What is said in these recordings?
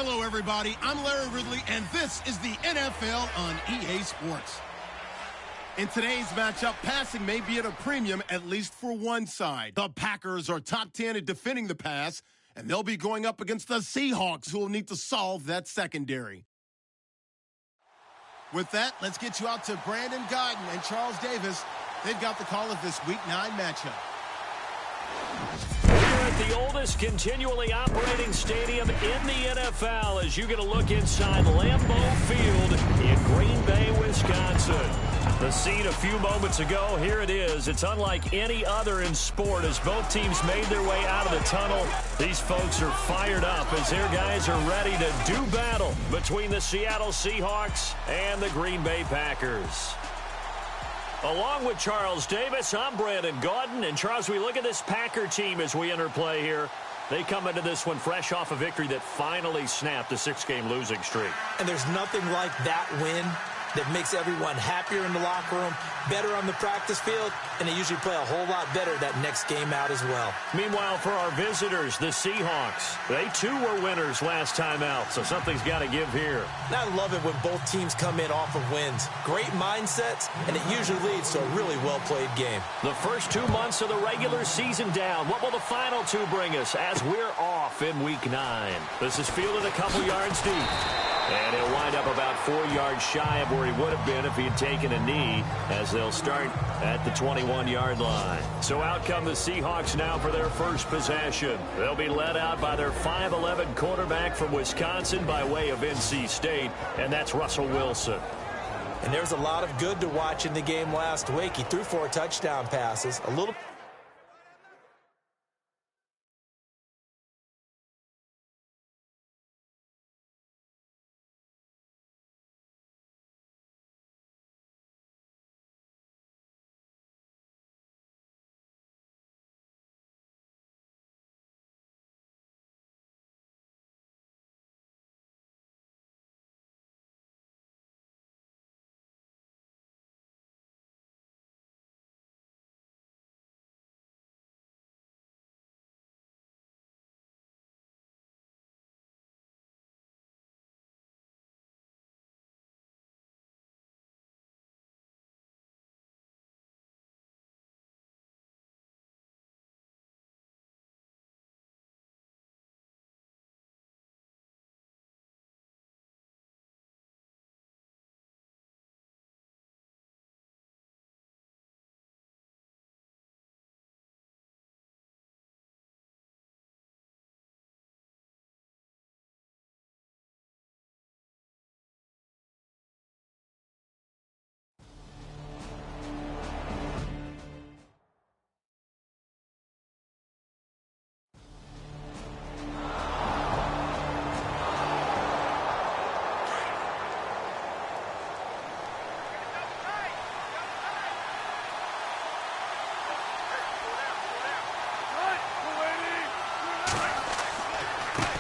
Hello, everybody. I'm Larry Ridley, and this is the NFL on EA Sports. In today's matchup, passing may be at a premium, at least for one side. The Packers are top 10 at defending the pass, and they'll be going up against the Seahawks, who will need to solve that secondary. With that, let's get you out to Brandon Godden and Charles Davis. They've got the call of this Week 9 matchup. We're at the oldest continually operating stadium in the NFL as you get a look inside Lambeau Field in Green Bay, Wisconsin. The scene a few moments ago, here it is. It's unlike any other in sport as both teams made their way out of the tunnel. These folks are fired up as their guys are ready to do battle between the Seattle Seahawks and the Green Bay Packers. Along with Charles Davis, I'm Brandon Gaudin. And Charles, we look at this Packer team as we enter play here. They come into this one fresh off a victory that finally snapped a 6-game losing streak. And there's nothing like that win that makes everyone happier in the locker room, better on the practice field, and they usually play a whole lot better that next game out as well. Meanwhile, for our visitors, the Seahawks, they too were winners last time out, so something's got to give here. And I love it when both teams come in off of wins. Great mindsets, and it usually leads to a really well-played game. The first 2 months of the regular season down. What will the final two bring us as we're off in Week 9? This is fielded a couple yards deep. And he'll wind up about 4 yards shy of where he would have been if he had taken a knee, as they'll start at the 21-yard line. So out come the Seahawks now for their first possession. They'll be led out by their 5'11 quarterback from Wisconsin by way of NC State, and that's Russell Wilson. And there's a lot of good to watch in the game last week. He threw 4 touchdown passes. A little...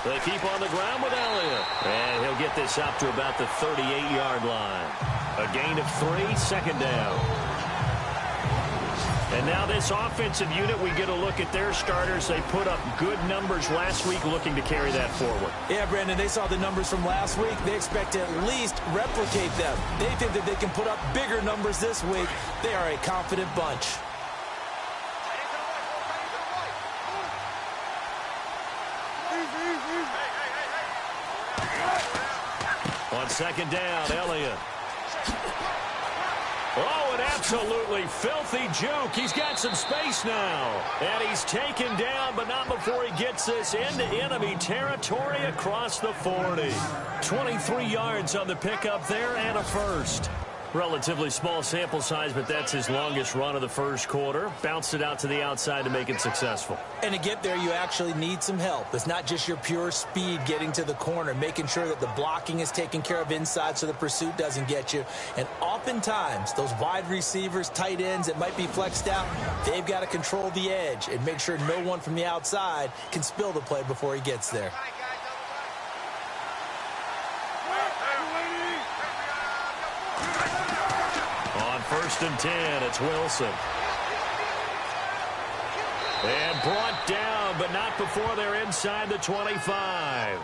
They keep on the ground with Elliott. And he'll get this up to about the 38-yard line. A gain of 3, second down. And now this offensive unit, we get a look at their starters. They put up good numbers last week, looking to carry that forward. Yeah, Brandon, they saw the numbers from last week. They expect to at least replicate them. They think that they can put up bigger numbers this week. They are a confident bunch. On second down, Elliott. Oh, an absolutely filthy juke. He's got some space now. And he's taken down, but not before he gets this into enemy territory across the 40. 23 yards on the pickup there and a first. Relatively small sample size, but that's his longest run of the first quarter. Bounced it out to the outside to make it successful. And to get there, you actually need some help. It's not just your pure speed getting to the corner, making sure that the blocking is taken care of inside so the pursuit doesn't get you. And oftentimes, those wide receivers, tight ends that might be flexed out, they've got to control the edge and make sure no one from the outside can spill the play before he gets there. First and 10, it's Wilson. And brought down, but not before they're inside the 25.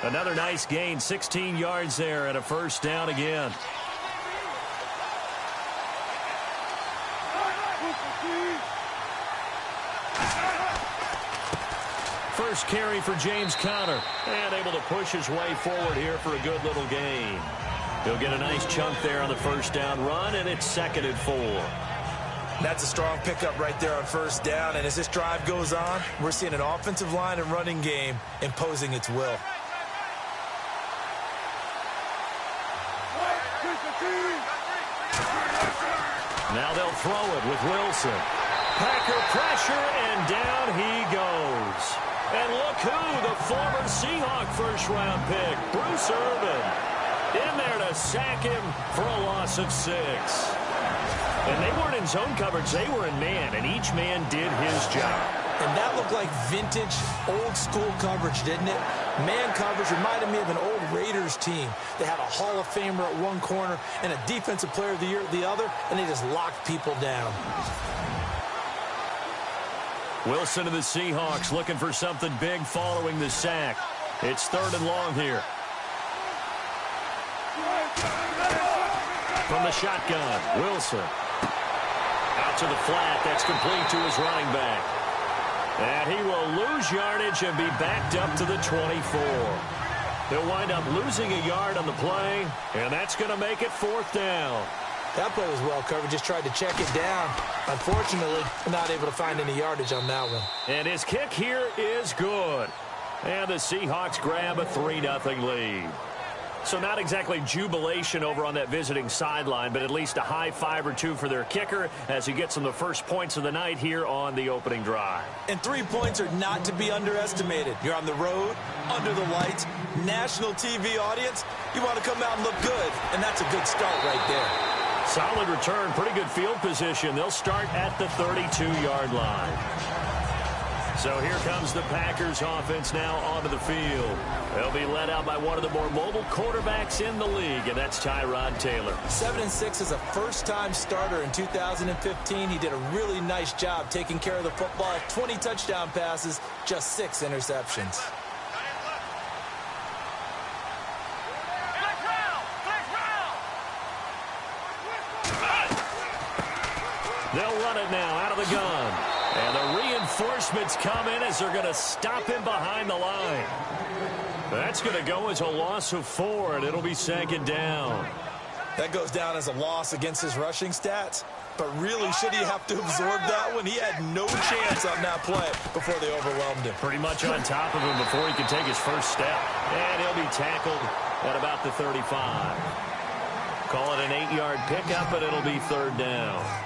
Another nice gain, 16 yards there and a first down again. First carry for James Conner, and able to push his way forward here for a good little gain. He'll get a nice chunk there on the first down run, and it's 2nd and 4. That's a strong pickup right there on first down, and as this drive goes on, we're seeing an offensive line and running game imposing its will. Now they'll throw it with Wilson. Packer pressure, and down he goes. And look who, the former Seahawk first-round pick, Bruce Irvin, in there to sack him for a loss of 6. And they weren't in zone coverage, they were in man, and each man did his job. And that looked like vintage, old-school coverage, didn't it? Man coverage reminded me of an old Raiders team. They had a Hall of Famer at one corner and a Defensive Player of the Year at the other, and they just locked people down. Wilson and the Seahawks looking for something big following the sack. It's 3rd and long here. From the shotgun, Wilson. Out to the flat. That's complete to his running back. And he will lose yardage and be backed up to the 24. He'll wind up losing a yard on the play, and that's going to make it 4th down. That play was well covered. Just tried to check it down. Unfortunately, not able to find any yardage on that one. And his kick here is good. And the Seahawks grab a 3-0 lead. So not exactly jubilation over on that visiting sideline, but at least a high 5 or 2 for their kicker as he gets them the first points of the night here on the opening drive. And 3 points are not to be underestimated. You're on the road, under the lights, national TV audience. You want to come out and look good, and that's a good start right there. Solid return, pretty good field position. They'll start at the 32-yard line. So here comes the Packers offense now onto the field. They'll be led out by one of the more mobile quarterbacks in the league, and that's Tyrod Taylor. 7-6 as a first-time starter in 2015. He did a really nice job taking care of the football. 20 touchdown passes, just 6 interceptions. They'll run it now out of the gun. And the reinforcements come in as they're going to stop him behind the line. That's going to go as a loss of 4, and it'll be 2nd down. That goes down as a loss against his rushing stats. But really, should he have to absorb that one? He had no chance on that play before they overwhelmed him. Pretty much on top of him before he could take his first step. And he'll be tackled at about the 35. Call it an 8-yard pickup, but it'll be 3rd down.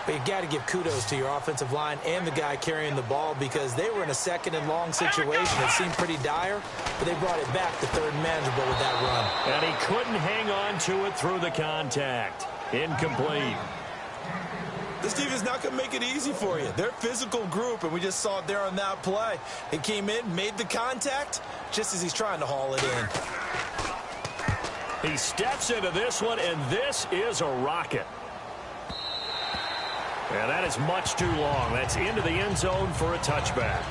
But you've got to give kudos to your offensive line and the guy carrying the ball because they were in a 2nd and long situation. It seemed pretty dire, but they brought it back to 3rd and manageable with that run. And he couldn't hang on to it through the contact. Incomplete. This team is not going to make it easy for you. They're a physical group, and we just saw it there on that play. He came in, made the contact, just as he's trying to haul it in. He steps into this one, and this is a rocket. And that is much too long. That's into the end zone for a touchback.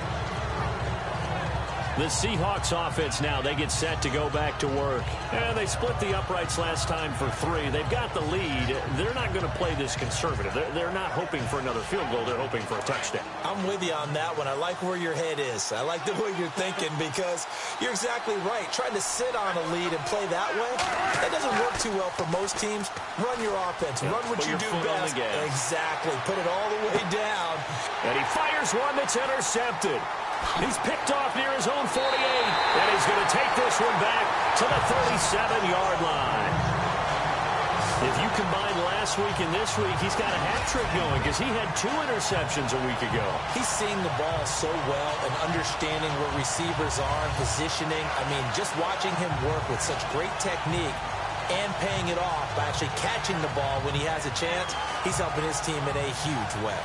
The Seahawks offense now, they get set to go back to work. And they split the uprights last time for 3. They've got the lead. They're not going to play this conservative. They're not hoping for another field goal. They're hoping for a touchdown. I'm with you on that one. I like where your head is. I like the way you're thinking because you're exactly right. Trying to sit on a lead and play that way, that doesn't work too well for most teams. Run your offense. Yeah, run what you do best. Exactly. Put it all the way down. And he fires one that's intercepted. He's picked off near his own 48, and he's going to take this one back to the 37-yard line. If you combine last week and this week, he's got a hat trick going because he had 2 interceptions a week ago. He's seeing the ball so well and understanding where receivers are and positioning. I mean, just watching him work with such great technique and paying it off by actually catching the ball when he has a chance, he's helping his team in a huge way.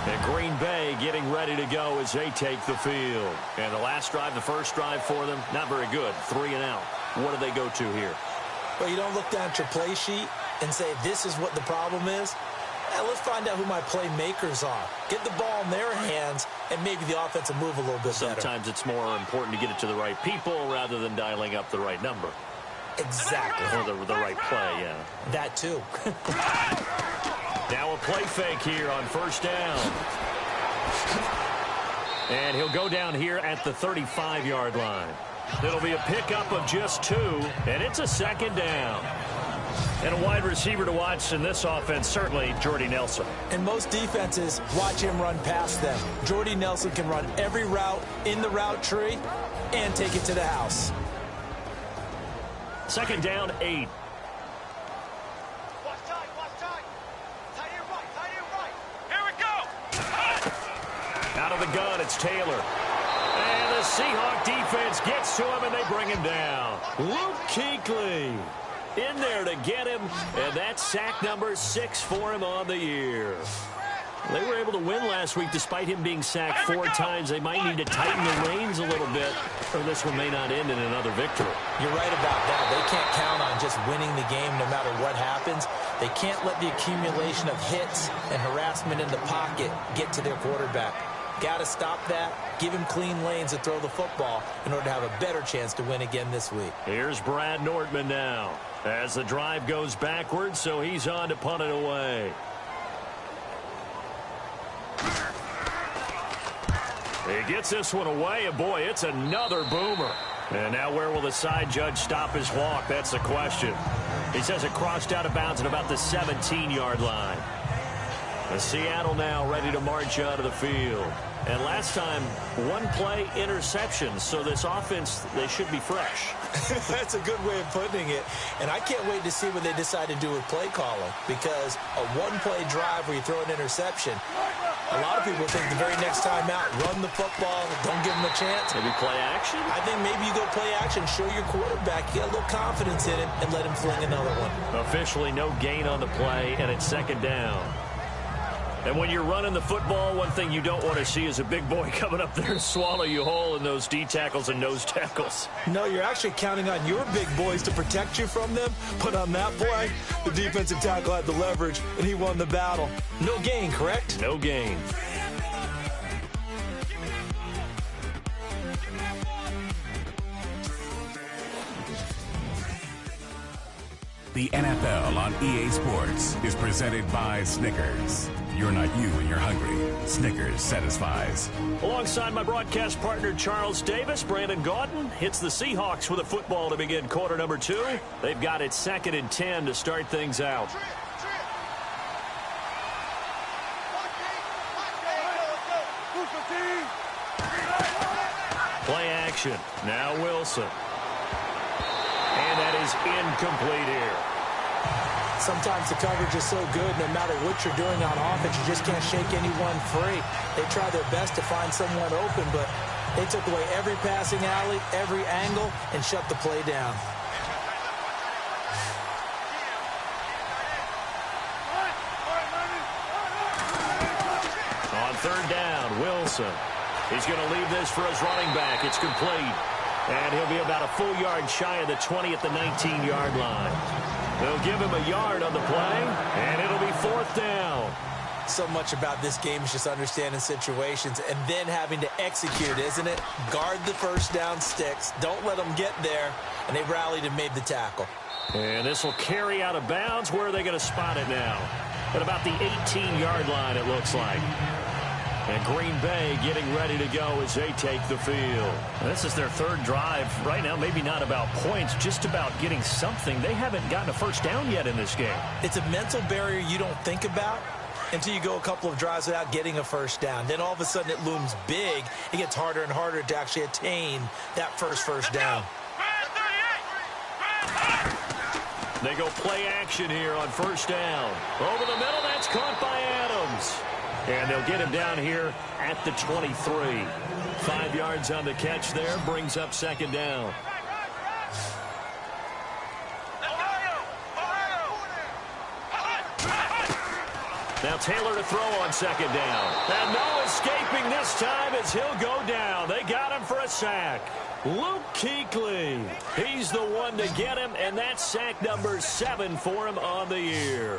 And Green Bay getting ready to go as they take the field. And the last drive, the first drive for them, not very good. 3 and out. What do they go to here? Well, you don't look down at your play sheet. and say, this is what the problem is? Let's find out who my playmakers are. Get the ball in their hands, and maybe the offense will move a little bit better. Sometimes it's more important to get it to the right people rather than dialing up the right number. Exactly. Or the right play, yeah. That too. Now a play fake here on first down. And he'll go down here at the 35-yard line. It'll be a pickup of just 2, and it's a second down. And a wide receiver to watch in this offense, certainly Jordy Nelson. And most defenses watch him run past them. Jordy Nelson can run every route in the route tree and take it to the house. Second down, 8. Watch tight. Tight end right. Here we go. Out of the gun, it's Taylor. And the Seahawk defense gets to him, and they bring him down. Luke Kuechly in there to get him, and that's sack number 6 for him on the year. They were able to win last week despite him being sacked 4 times. They might need to tighten the reins a little bit, or this one may not end in another victory. You're right about that. They can't count on just winning the game no matter what happens. They can't let the accumulation of hits and harassment in the pocket get to their quarterback. Got to stop that, give him clean lanes to throw the football in order to have a better chance to win again this week. Here's Brad Nordman now as the drive goes backwards, so he's on to punt it away. He gets this one away, and boy, it's another boomer. And now where will the side judge stop his walk? That's the question. He says it crossed out of bounds at about the 17-yard line. And Seattle now ready to march out of the field. And last time, 1 play interception. So this offense, they should be fresh. That's a good way of putting it. And I can't wait to see what they decide to do with play calling. Because a 1-play drive where you throw an interception, a lot of people think the very next time out, run the football, don't give them a chance. Maybe play action? I think maybe you go play action, show your quarterback, get a little confidence in him, and let him fling another one. Officially no gain on the play, and it's second down. And when you're running the football, one thing you don't want to see is a big boy coming up there and swallow you whole in those D tackles and nose tackles. No, you're actually counting on your big boys to protect you from them. But on that play, the defensive tackle had the leverage, and he won the battle. No gain, correct? No gain. The NFL on EA Sports is presented by Snickers. You're not you when you're hungry. Snickers satisfies. Alongside my broadcast partner, Charles Davis, Brandon Gaudin hits the Seahawks with a football to begin quarter number 2. They've got it 2nd and 10 to start things out. Play action. Now Wilson. And that is incomplete here. Sometimes the coverage is so good, no matter what you're doing on offense, you just can't shake anyone free. They try their best to find someone open, but they took away every passing alley, every angle, and shut the play down. On 3rd down, Wilson. He's going to leave this for his running back. It's complete. And he'll be about a full yard shy of the 20 at the 19-yard line. They'll give him a yard on the play, and it'll be 4th down. So much about this game is just understanding situations and then having to execute, isn't it? Guard the first down sticks. Don't let them get there. And they rallied and made the tackle. And this will carry out of bounds. Where are they going to spot it now? At about the 18-yard line, it looks like. And Green Bay getting ready to go as they take the field. This is their 3rd drive. Right now, maybe not about points, just about getting something. They haven't gotten a first down yet in this game. It's a mental barrier you don't think about until you go a couple of drives without getting a first down. Then all of a sudden it looms big. It gets harder and harder to actually attain that first down. They go play action here on 1st down. Over the middle, that's caught by Adams. And they'll get him down here at the 23. 5 yards on the catch there, brings up 2nd down. Now Taylor to throw on second down. And no escaping this time as he'll go down. They got him for a sack. Luke Kuechly, he's the one to get him, and that's sack number 7 for him on the year.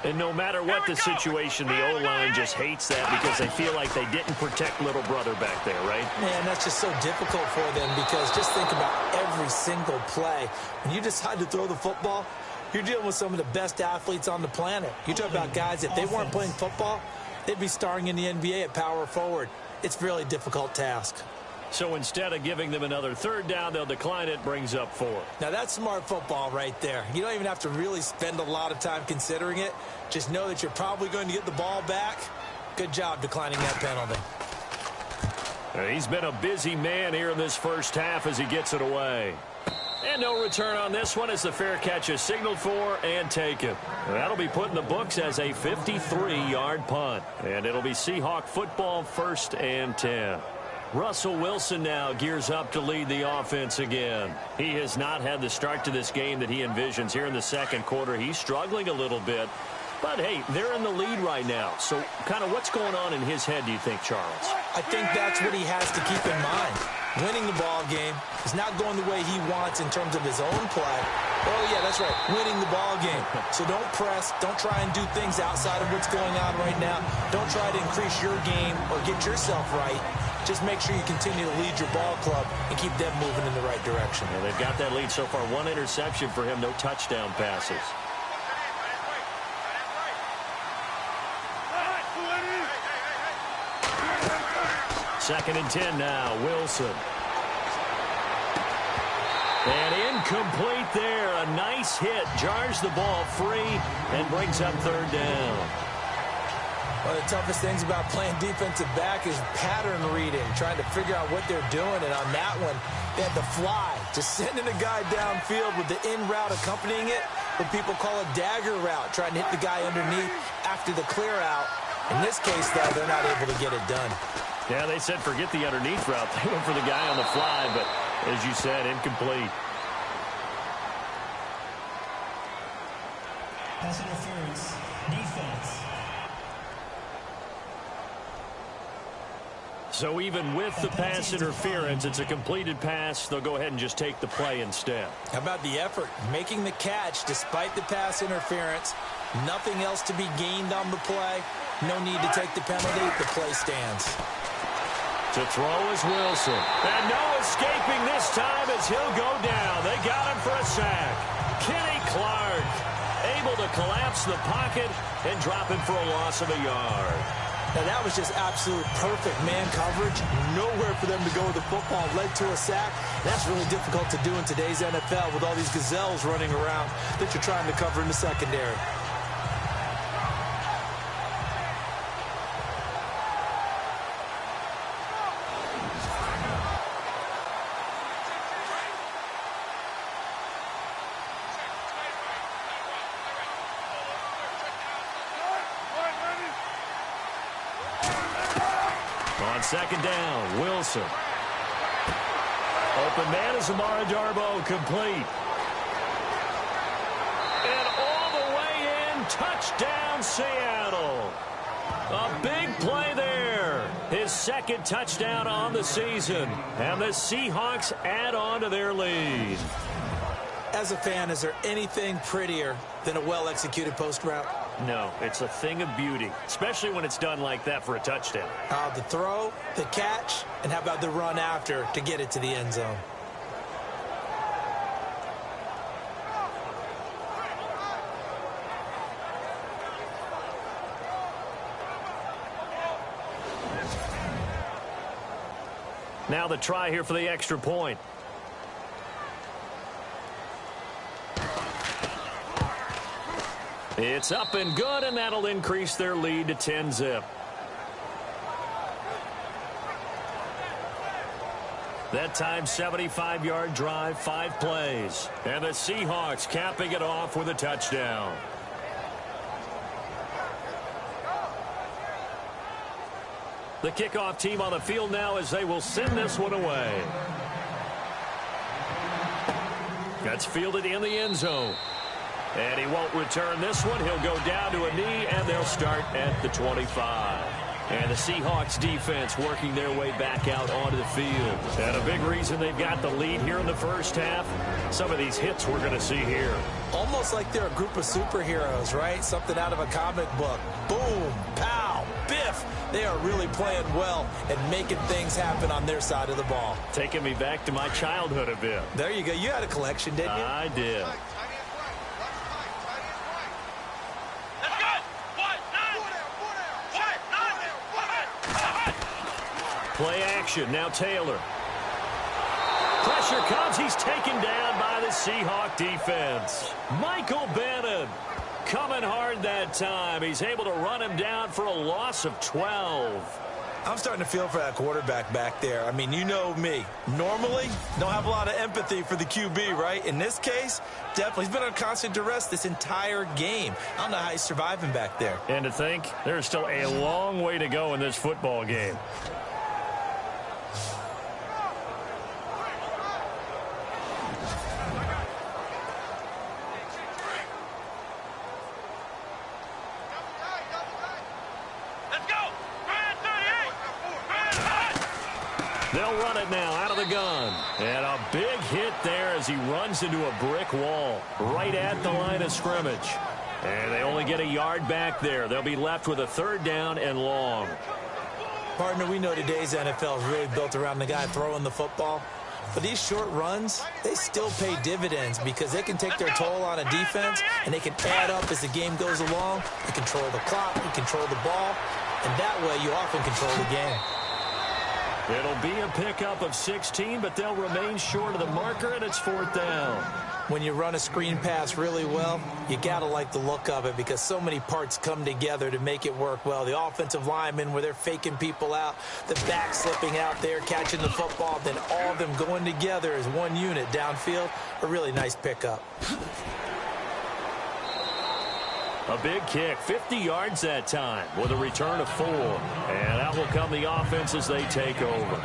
And no matter what the situation, the O-line just hates that because they feel like they didn't protect little brother back there, right? Man, that's just so difficult for them because just think about every single play. When you decide to throw the football, you're dealing with some of the best athletes on the planet. You talk about guys, if they weren't playing football, they'd be starring in the NBA at power forward. It's a really difficult task. So instead of giving them another third down, they'll decline it, brings up 4. Now, that's smart football right there. You don't even have to really spend a lot of time considering it. Just know that you're probably going to get the ball back. Good job declining that penalty. He's been a busy man here in this first half as he gets it away. And no return on this one as the fair catch is signaled for and taken. That'll be put in the books as a 53-yard punt. And it'll be Seahawk football, 1st and 10. Russell Wilson now gears up to lead the offense again. He has not had the start to this game that he envisions here in the second quarter. He's struggling a little bit. But, hey, they're in the lead right now. So kind of what's going on in his head, do you think, Charles? I think that's what he has to keep in mind. Winning the ball game is not going the way he wants in terms of his own play. Oh, yeah, that's right, winning the ball game. So don't press. Don't try and do things outside of what's going on right now. Don't try to increase your game or get yourself right. Just make sure you continue to lead your ball club and keep them moving in the right direction. Yeah, they've got that lead so far. 1 interception for him, no touchdown passes. Second and 10 now, Wilson. And incomplete there. A nice hit. Jars the ball free and brings up 3rd down. One of the toughest things about playing defensive back is pattern reading, trying to figure out what they're doing. And on that one, they had to fly, just sending a guy downfield with the in route accompanying it, what people call a dagger route, trying to hit the guy underneath after the clear out. In this case, though, they're not able to get it done. Yeah, they said forget the underneath route. They went for the guy on the fly, but as you said, incomplete. Pass interference, defense. So even with the pass interference, it's a completed pass. They'll go ahead and just take the play instead. How about the effort? Making the catch despite the pass interference. Nothing else to be gained on the play. No need to take the penalty. The play stands. To throw is Wilson. And no escaping this time as he'll go down. They got him for a sack. Kenny Clark able to collapse the pocket and drop him for a loss of a yard. Now, that was just absolute perfect man coverage. Nowhere for them to go with the football. Led to a sack. That's really difficult to do in today's NFL with all these gazelles running around that you're trying to cover in the secondary. On second down, Wilson. Open man is Amara Darboh, complete. And all the way in, touchdown Seattle. A big play there. His 2nd touchdown on the season. And the Seahawks add on to their lead. As a fan, is there anything prettier than a well-executed post route? No, it's a thing of beauty, especially when it's done like that for a touchdown. The throw, the catch, and how about the run after to get it to the end zone? Now the try here for the extra point. It's up and good, and that'll increase their lead to 10-zip. That time, 75-yard drive, 5 plays. And the Seahawks capping it off with a touchdown. The kickoff team on the field now as they will send this one away. That's fielded in the end zone. And he won't return this one. He'll go down to a knee, and they'll start at the 25. And the Seahawks defense working their way back out onto the field. And a big reason they've got the lead here in the first half, some of these hits we're going to see here. Almost like they're a group of superheroes, right? Something out of a comic book. Boom, pow, biff. They are really playing well and making things happen on their side of the ball. Taking me back to my childhood a bit. There you go. You had a collection, didn't you? I did. Play action. Now Taylor. Pressure comes. He's taken down by the Seahawk defense. Michael Bannon coming hard that time. He's able to run him down for a loss of 12. I'm starting to feel for that quarterback back there. I mean, you know me. Normally, don't have a lot of empathy for the QB, right? In this case, definitely. He's been on constant duress this entire game. I don't know how he's surviving back there. And to think, there's still a long way to go in this football game. They'll run it now out of the gun. And a big hit there as he runs into a brick wall right at the line of scrimmage. And they only get a yard back there. They'll be left with a third down and long. Partner, we know today's NFL is really built around the guy throwing the football. But these short runs, they still pay dividends because they can take their toll on a defense and they can add up as the game goes along. You control the clock, you control the ball, and that way you often control the game. It'll be a pickup of 16, but they'll remain short of the marker, and it's fourth down. When you run a screen pass really well, you got to like the look of it because so many parts come together to make it work well. The offensive linemen where they're faking people out, the back slipping out there, catching the football, then all of them going together as one unit downfield. A really nice pickup. A big kick, 50 yards that time with a return of 4. And out will come the offense as they take over.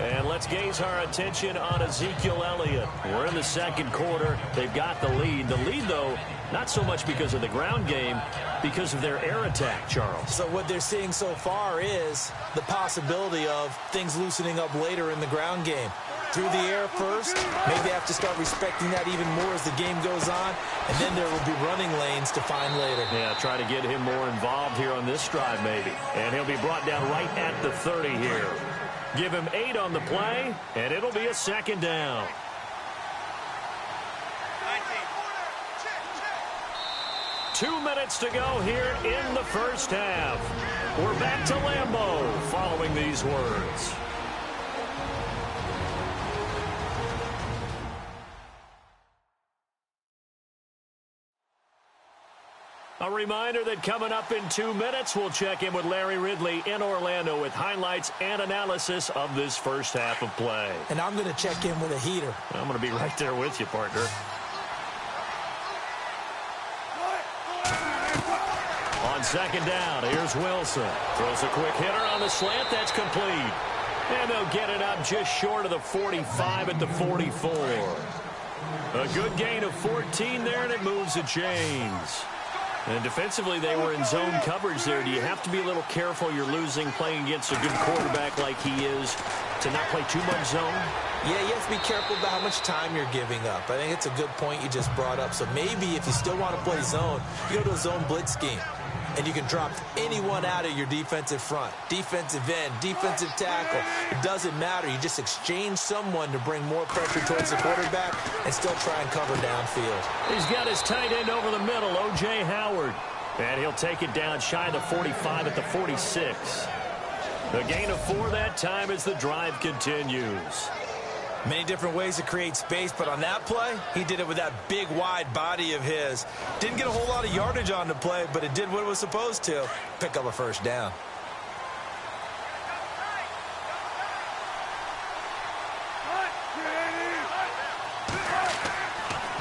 And let's gaze our attention on Ezekiel Elliott. We're in the second quarter. They've got the lead. The lead, though, not so much because of the ground game, because of their air attack, Charles. So what they're seeing so far is the possibility of things loosening up later in the ground game. Through the air first, maybe they have to start respecting that even more as the game goes on, and then there will be running lanes to find later. Yeah, try to get him more involved here on this drive maybe. And he'll be brought down right at the 30 here. Give him 8 on the play, and it'll be a second down. 2 minutes to go here in the first half. We're back to Lambeau following these words. A reminder that coming up in 2 minutes, we'll check in with Larry Ridley in Orlando with highlights and analysis of this first half of play. And I'm going to check in with a heater. I'm going to be right there with you, partner. On second down, here's Wilson. Throws a quick hitter on the slant. That's complete. And they'll get it up just short of the 45 at the 44. A good gain of 14 there, and it moves the chains. And defensively, they were in zone coverage there. Do you have to be a little careful? You're losing playing against a good quarterback like he is to not play too much zone? Yeah, you have to be careful about how much time you're giving up. I think it's a good point you just brought up. So maybe if you still want to play zone, you go to a zone blitz scheme. And you can drop anyone out of your defensive front. Defensive end, defensive tackle. It doesn't matter. You just exchange someone to bring more pressure towards the quarterback and still try and cover downfield. He's got his tight end over the middle, O.J. Howard. And he'll take it down shy of the 45 at the 46. A gain of 4 that time as the drive continues. Many different ways to create space, but on that play, he did it with that big, wide body of his. Didn't get a whole lot of yardage on the play, but it did what it was supposed to. Pick up a first down.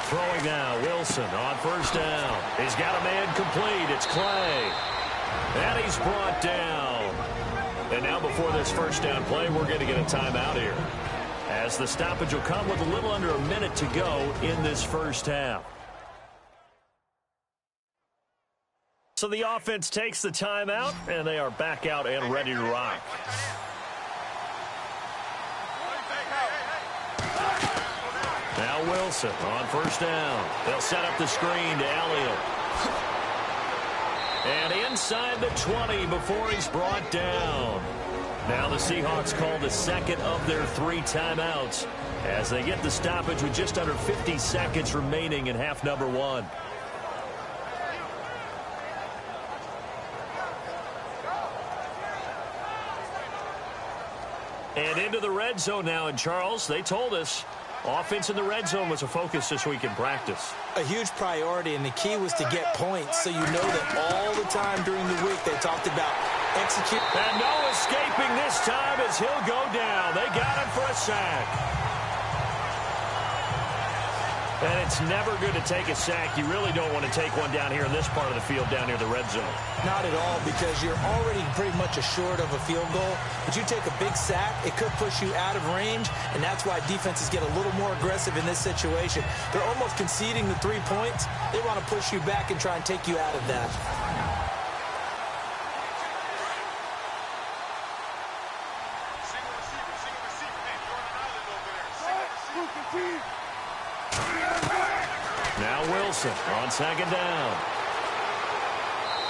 Throwing now, Wilson on first down. He's got a man complete. It's Clay. And he's brought down. And now before this first down play, we're going to get a timeout here, as the stoppage will come with a little under a minute to go in this first half. So the offense takes the timeout, and they are back out and ready to rock. Now Wilson on first down. They'll set up the screen to Elliott. And inside the 20 before he's brought down. Now the Seahawks call the second of their 3 timeouts as they get the stoppage with just under 50 seconds remaining in half number 1. And into the red zone now. And Charles, they told us offense in the red zone was a focus this week in practice. A huge priority, and the key was to get points, so you know that all the time during the week they talked about execute. And no escaping this time as he'll go down. They got him for a sack. And it's never good to take a sack. You really don't want to take one down here in this part of the field down near the red zone. Not at all, because you're already pretty much assured of a field goal. But you take a big sack, it could push you out of range, and that's why defenses get a little more aggressive in this situation. They're almost conceding the 3 points. They want to push you back and try and take you out of that. Now Wilson on second down.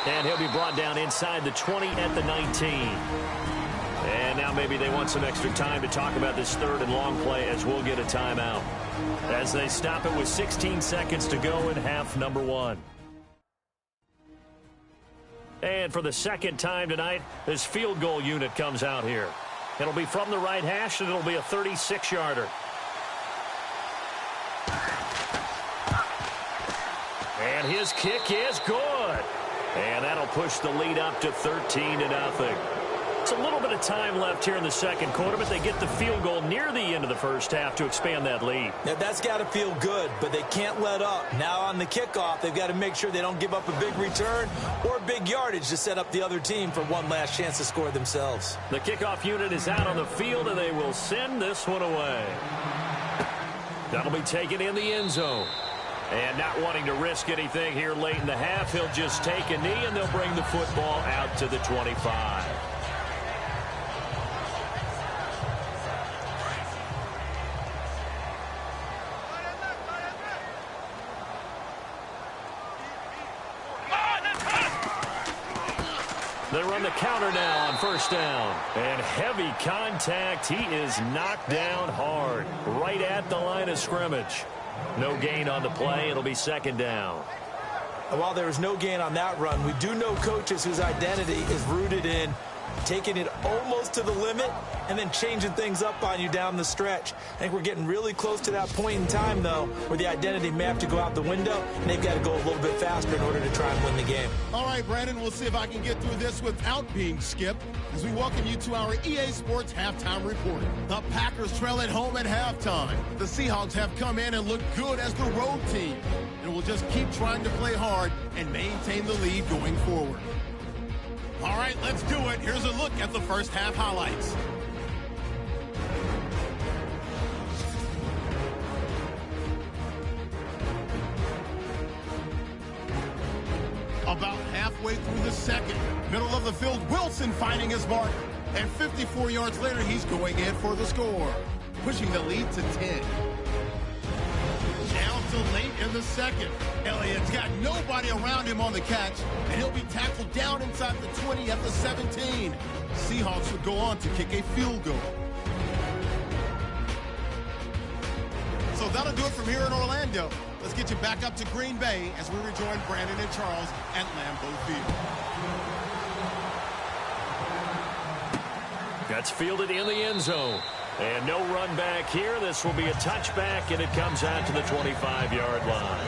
And he'll be brought down inside the 20 at the 19. And now maybe they want some extra time to talk about this third and long play as we'll get a timeout. As they stop it with 16 seconds to go in half number 1. And for the second time tonight, this field goal unit comes out here. It'll be from the right hash, and it'll be a 36-yarder. And his kick is good. And that'll push the lead up to 13-0. It's a little bit of time left here in the second quarter, but they get the field goal near the end of the first half to expand that lead. Now, that's got to feel good, but they can't let up. Now on the kickoff, they've got to make sure they don't give up a big return or big yardage to set up the other team for one last chance to score themselves. The kickoff unit is out on the field, and they will send this one away. That'll be taken in the end zone. And not wanting to risk anything here late in the half, he'll just take a knee, and they'll bring the football out to the 25. They run the counter now on first down. And heavy contact. He is knocked down hard right at the line of scrimmage. No gain on the play. It'll be second down. And while there was no gain on that run, we do know coaches whose identity is rooted in taking it almost to the limit and then changing things up on you down the stretch. I think we're getting really close to that point in time, though, where the identity may have to go out the window, and they've got to go a little bit faster in order to try and win the game. All right, Brandon, we'll see if I can get through this without being skipped as we welcome you to our EA Sports Halftime Report. The Packers trail at home at halftime. The Seahawks have come in and looked good as the road team, and will just keep trying to play hard and maintain the lead going forward. All right, let's do it. Here's a look at the first half highlights. About halfway through the second, middle of the field, Wilson finding his mark. And 54 yards later, he's going in for the score, pushing the lead to 10. Down to late in the second. Elliott's got nobody around him on the catch, and he'll be tackled down inside the 20 at the 17. Seahawks would go on to kick a field goal. So that'll do it from here in Orlando. Let's get you back up to Green Bay as we rejoin Brandon and Charles at Lambeau Field. That's fielded in the end zone. And no run back here. This will be a touchback, and it comes out to the 25-yard line.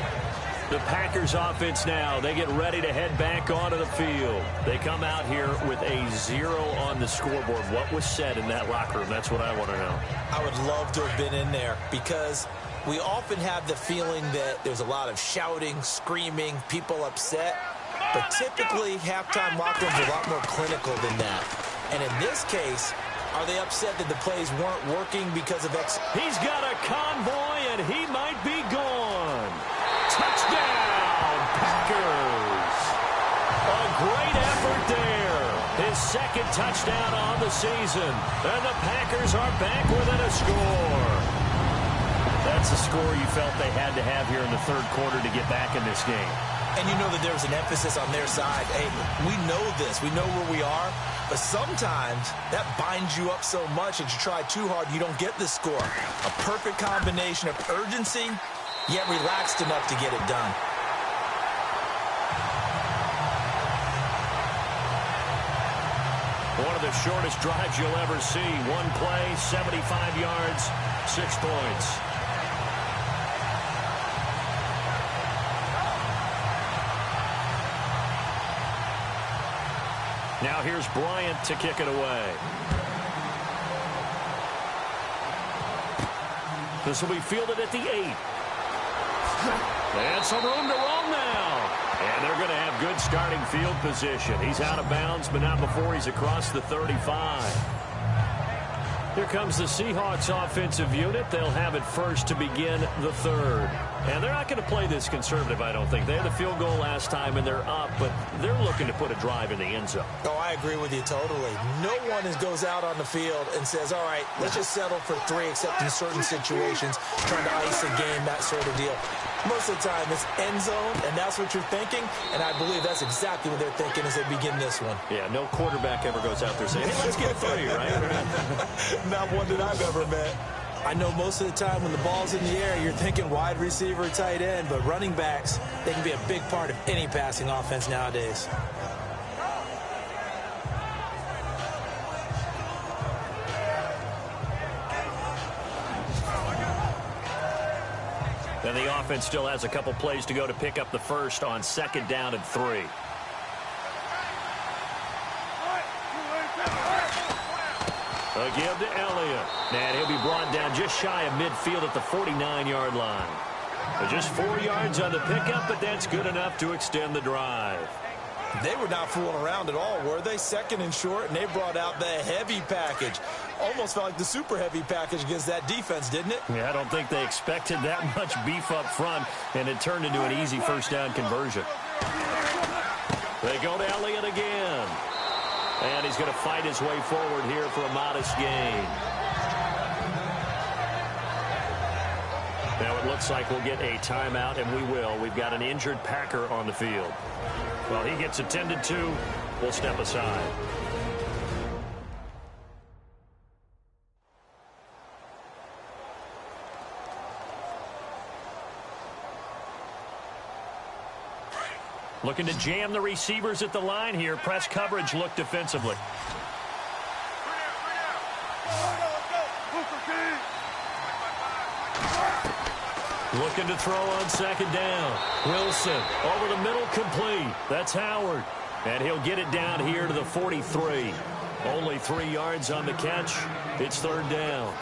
The Packers offense now, they get ready to head back onto the field. They come out here with a 0 on the scoreboard. What was said in that locker room? That's what I want to know. I would love to have been in there, because we often have the feeling that there's a lot of shouting, screaming, people upset. But typically, halftime locker rooms are a lot more clinical than that. And in this case, are they upset that the plays weren't working because of X? He's got a convoy, and he might be gone. Touchdown, Packers. A second touchdown on the season. And the Packers are back within a score. That's a score you felt they had to have here in the third quarter to get back in this game. And you know that there was an emphasis on their side. Hey, we know this. We know where we are. But sometimes that binds you up so much that you try too hard, you don't get the score. A perfect combination of urgency, yet relaxed enough to get it done. One of the shortest drives you'll ever see. One play, 75 yards, 6 points. Now here's Bryant to kick it away. This will be fielded at the 8. And some room to roam now. And they're going to have good starting field position. He's out of bounds, but not before he's across the 35. Here comes the Seahawks offensive unit. They'll have it first to begin the third. And they're not going to play this conservative, I don't think. They had a field goal last time, and they're up, but they're looking to put a drive in the end zone. Oh, I agree with you totally. No one goes out on the field and says, all right, let's just settle for 3, except in certain situations, trying to ice a game, that sort of deal. Most of the time, it's end zone, and that's what you're thinking, and I believe that's exactly what they're thinking as they begin this one. Yeah, no quarterback ever goes out there saying, hey, let's get 3, right? Not one that I've ever met. I know most of the time when the ball's in the air, you're thinking wide receiver, tight end, but running backs, they can be a big part of any passing offense nowadays. And the offense still has a couple plays to go to pick up the first on 2nd down and 3. A give to Elliott. And he'll be brought down just shy of midfield at the 49-yard line. Just 4 yards on the pickup, but that's good enough to extend the drive. They were not fooling around at all, were they? 2nd and short, and they brought out the heavy package. Almost felt like the super heavy package against that defense, didn't it? Yeah, I don't think they expected that much beef up front, and it turned into an easy first down conversion. They go to Elliott again. And he's going to fight his way forward here for a modest gain. Now it looks like we'll get a timeout, and we will. We've got an injured Packer on the field. Well, he gets attended to. We'll step aside. Looking to jam the receivers at the line here. Press coverage look defensively. Looking to throw on 2nd down. Wilson over the middle, complete. That's Howard. And he'll get it down here to the 43. Only 3 yards on the catch. It's 3rd down.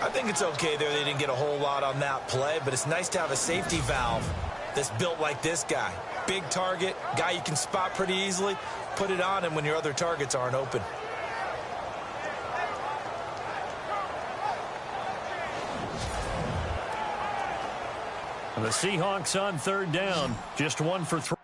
I think it's okay there. They didn't get a whole lot on that play, but it's nice to have a safety valve that's built like this guy. Big target, guy you can spot pretty easily. Put it on him when your other targets aren't open. And the Seahawks on 3rd down, just 1 for 3.